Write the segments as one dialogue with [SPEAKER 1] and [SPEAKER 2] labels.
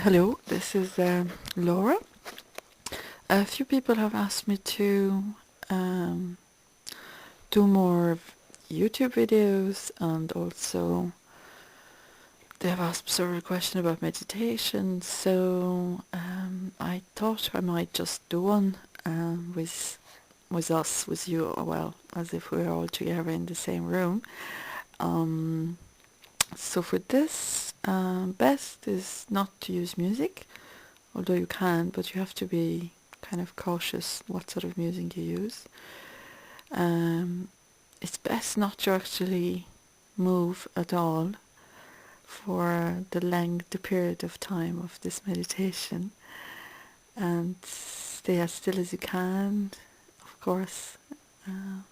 [SPEAKER 1] Hello, this is Laura. A few people have asked me to um, do more YouTube videos, and also they have asked several questions about meditation, so I thought I might just do one with us, with you, well, as if we were all together in the same room. Um, so for this, best is not to use music, although you can, but you have to be kind of cautious what sort of music you use. It's best not to actually move at all for the period of time of this meditation, and stay as still as you can, of course. Uh,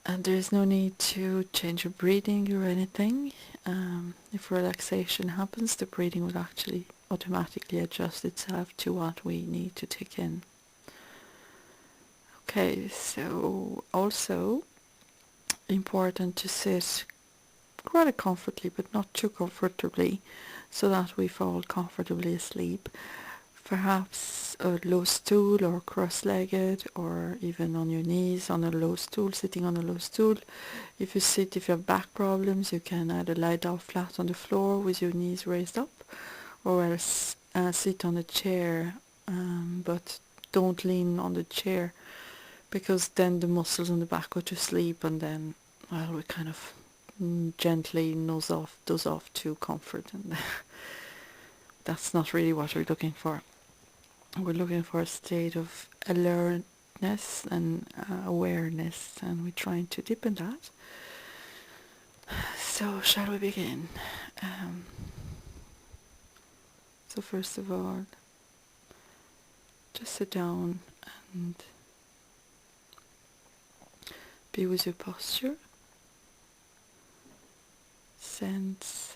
[SPEAKER 1] and there is no need to change your breathing or anything. If relaxation happens, the breathing will actually automatically adjust itself to what we need to take in. Okay, so also important to sit rather comfortably, but not too comfortably, so that we fall comfortably asleep. Perhaps a low stool, or cross-legged, or even on your knees on a low stool, sitting on a low stool. If you have back problems, you can either lie down flat on the floor with your knees raised up, or else sit on a chair, but don't lean on the chair, because then the muscles on the back go to sleep, and then, well, we kind of gently doze off to comfort, and that's not really what we're looking for. We're looking for a state of alertness and awareness, and we're trying to deepen that. So shall we begin? Um, so first of all, just sit down and be with your posture. Sense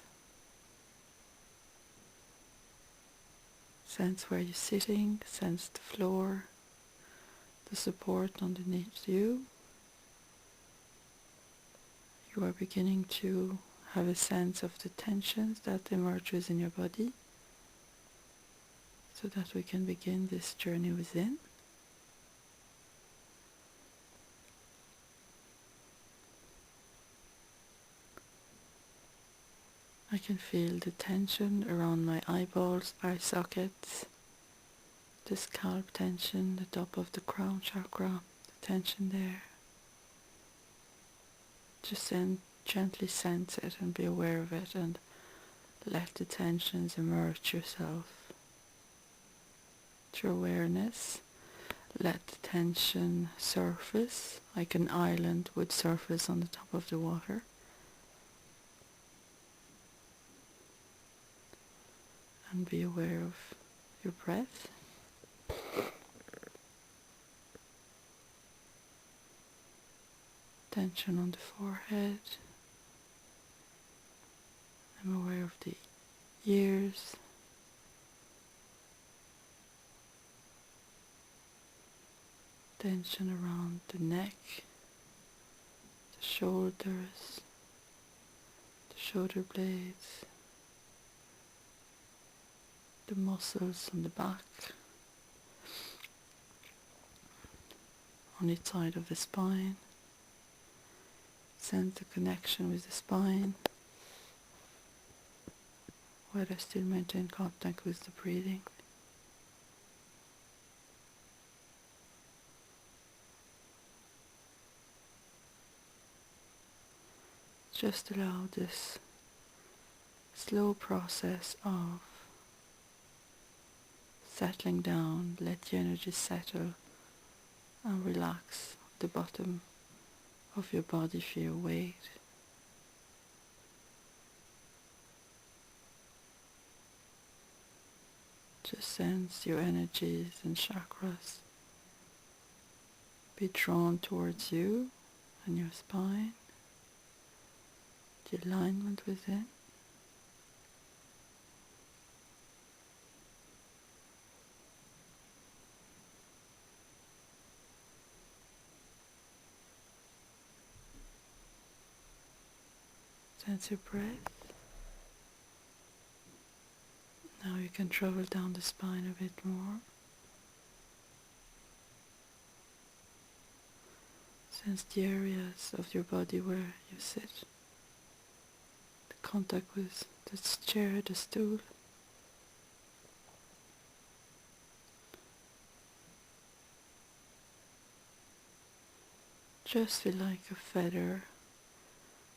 [SPEAKER 1] where you're sitting, sense the floor, the support underneath you. You are beginning to have a sense of the tensions that emerges in your body, so that we can begin this journey within. I can feel the tension around my eyeballs, eye sockets, the scalp tension, the top of the crown chakra, the tension there. Just gently sense it and be aware of it, and let the tensions emerge yourself. Through awareness, let the tension surface like an island would surface on the top of the water. And be aware of your breath. Tension on the forehead. I'm aware of the ears. Tension around the neck, the shoulders, the shoulder blades, the muscles on the back, on each side of the spine. Sense the connection with the spine, while I still maintain contact with the breathing. Just allow this slow process of settling down. Let the energy settle and relax the bottom of your body, feel your weight. Just sense your energies and chakras be drawn towards you and your spine, the alignment within. Sense your breath. Now you can travel down the spine a bit more. Sense the areas of your body where you sit. The contact with the chair, the stool. Just feel like a feather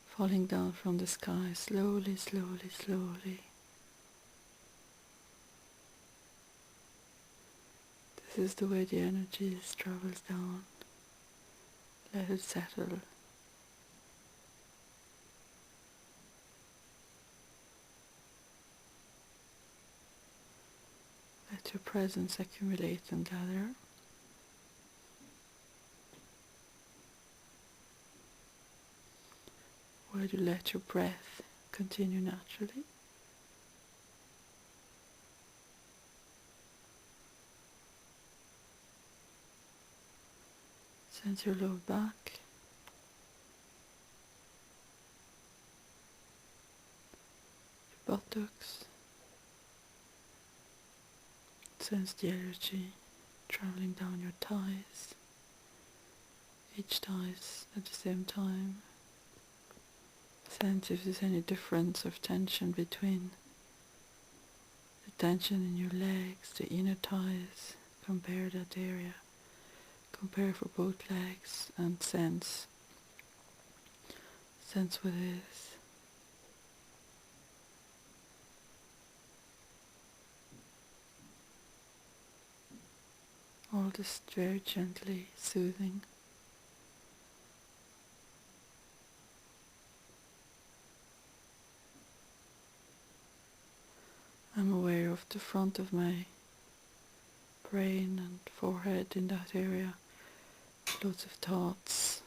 [SPEAKER 1] falling down from the sky, slowly, slowly, slowly. This is the way the energy travels down. Let it settle. Let your presence accumulate and gather. While you let your breath continue naturally. Sense your lower back. Your buttocks. Sense the energy traveling down your thighs. Each thighs at the same time. Sense if there's any difference of tension between the tension in your legs, the inner thighs. Compare that area. Compare for both legs and sense what it is. All this very gently soothing. I'm aware of the front of my brain and forehead in that area. Lots of thoughts,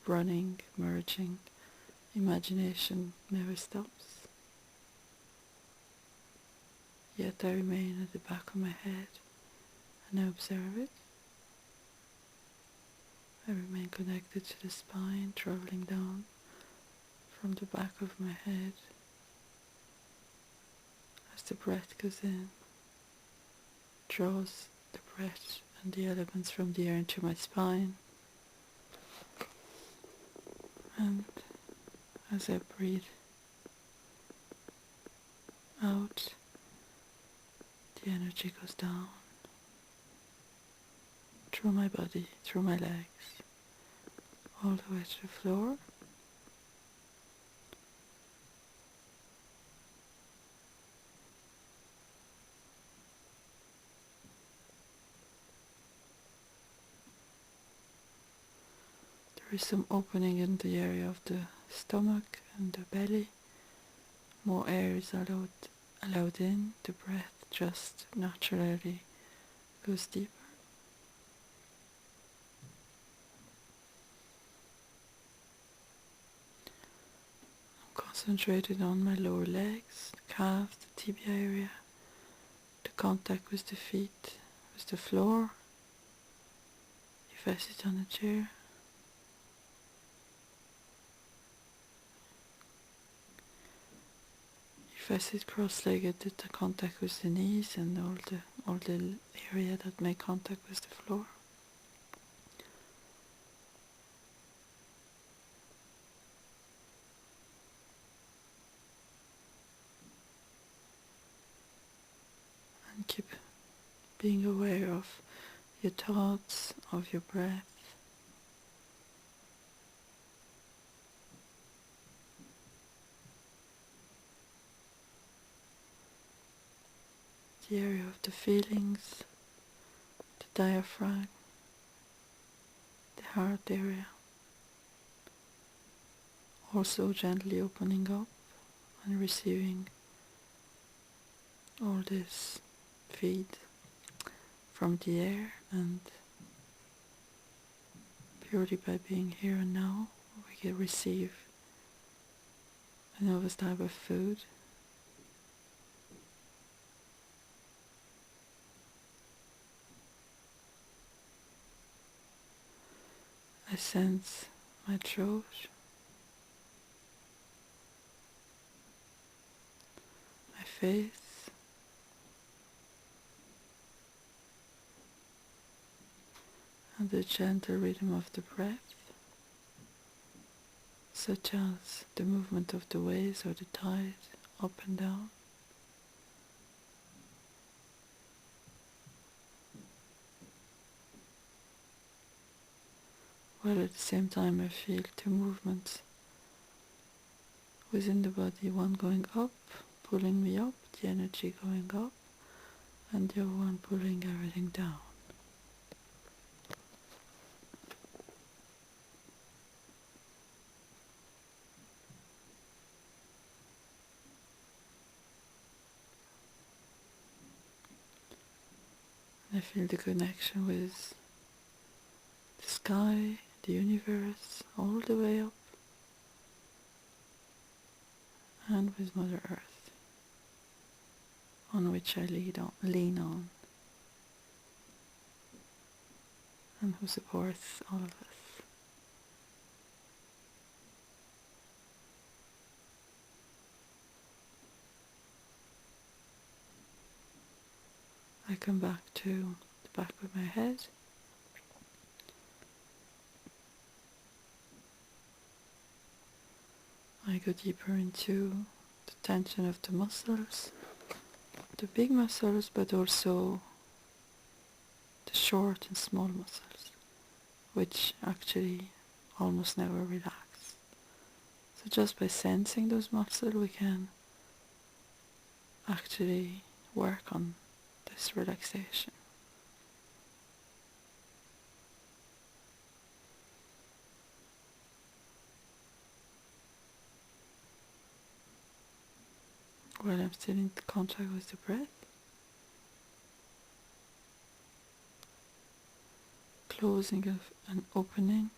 [SPEAKER 1] running, merging. Imagination never stops. Yet I remain at the back of my head and I observe it. I remain connected to the spine, traveling down from the back of my head as the breath goes in, draws the breath and the elements from the air into my spine, and as I breathe out, the energy goes down through my body, through my legs, all the way to the floor. There is some opening in the area of the stomach and the belly. More air is allowed in. The breath just naturally goes deeper. I'm concentrated on my lower legs, the calves, the tibia area, the contact with the feet, with the floor. If I sit on a chair, if I sit cross-legged, the contact with the knees and all the area that make contact with the floor. And keep being aware of your thoughts, of your breath. The area of the feelings, the diaphragm, the heart area. Also gently opening up and receiving all this feed from the air, and purely by being here and now we can receive another type of food. I sense my throat, my face, and the gentle rhythm of the breath, such as the movement of the waves or the tide up and down. While at the same time I feel two movements within the body, one going up, pulling me up, the energy going up, and the other one pulling everything down. I feel the connection with the sky, the universe, all the way up, and with Mother Earth, on which I lean on, and who supports all of us. I come back to the back of my head. I go deeper into the tension of the muscles, the big muscles, but also the short and small muscles, which actually almost never relax. So just by sensing those muscles, we can actually work on this relaxation. While I'm still in contact with the breath, closing of and opening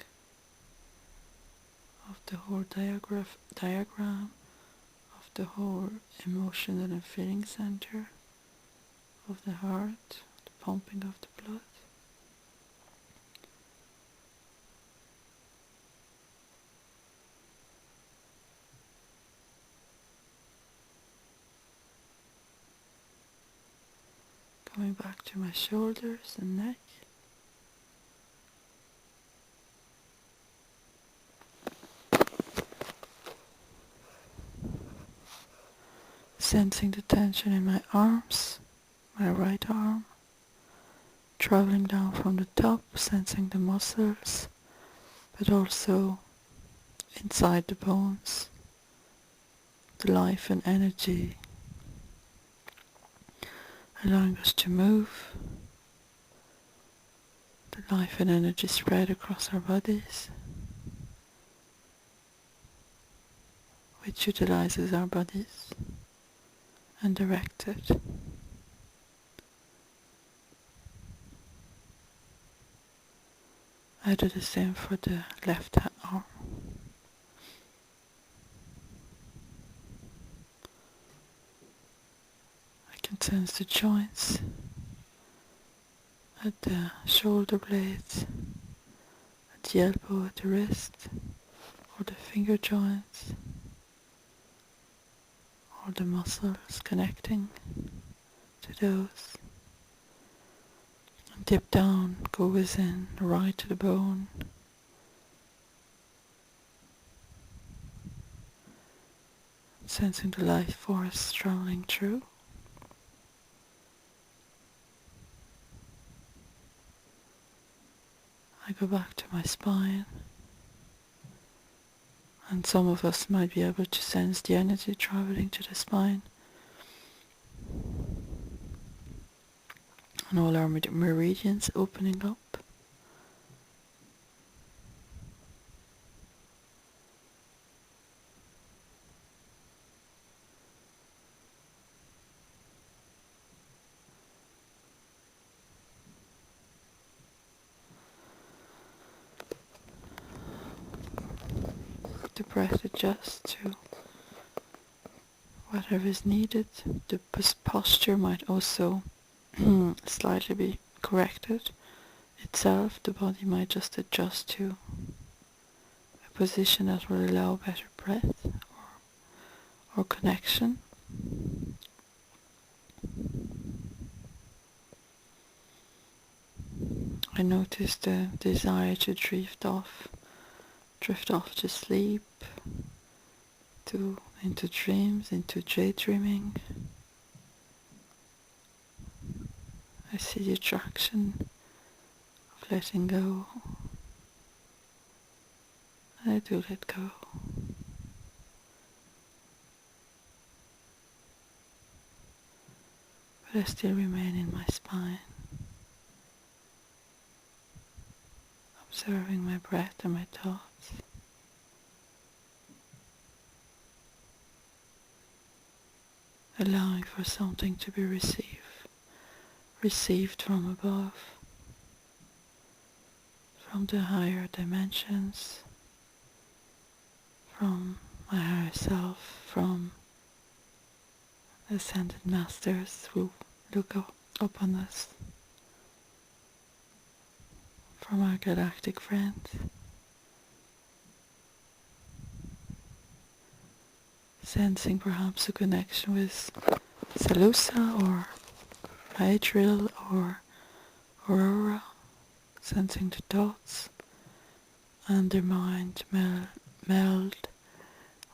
[SPEAKER 1] of the whole diagram of the whole emotional and feeling center of the heart, the pumping of the blood. Going back to my shoulders and neck. Sensing the tension in my arms, my right arm, traveling down from the top, sensing the muscles, but also inside the bones, the life and energy, allowing us to move, the life and energy spread across our bodies, which utilizes our bodies and direct it. I do the same for the left arm. I can sense the joints at the shoulder blades, at the elbow, at the wrist, or the finger joints, or the muscles connecting to those. And dip down, go within, right to the bone. Sensing the life force traveling through. I go back to my spine, and some of us might be able to sense the energy traveling to the spine, and all our meridians opening up. The breath adjusts to whatever is needed. The posture might also slightly be corrected itself. The body might just adjust to a position that will allow better breath or connection. I notice the desire to drift off to sleep, into dreams, into daydreaming. I see the attraction of letting go, and I do let go. But I still remain in my spine, observing my breath and my thoughts. Allowing for something to be received from above, from the higher dimensions, from my higher self, from ascended masters who look up on us, from our galactic friends, sensing perhaps a connection with Salusa or Adriel or Aurora, sensing the thoughts and their mind meld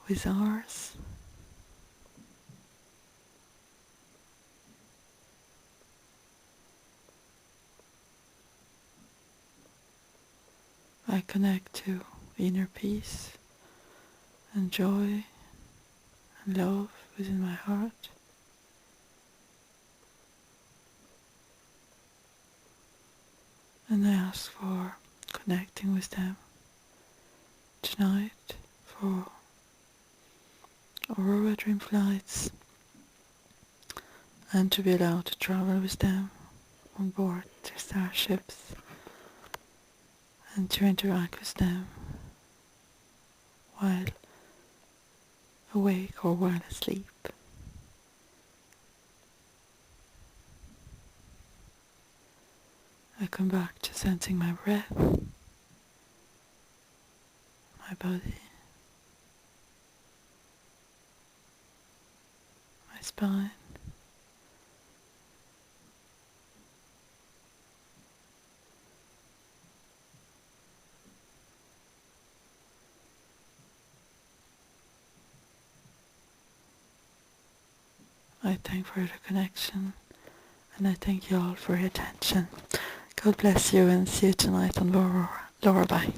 [SPEAKER 1] with ours. I connect to inner peace and joy and love within my heart. And I ask for connecting with them tonight, for Aurora dream flights, and to be allowed to travel with them on board their starships and to interact with them while awake or while asleep. I come back to sensing my breath, my body, my spine, I thank for the connection, and I thank you all for your attention. God bless you, and see you tonight on Aurora. Bye.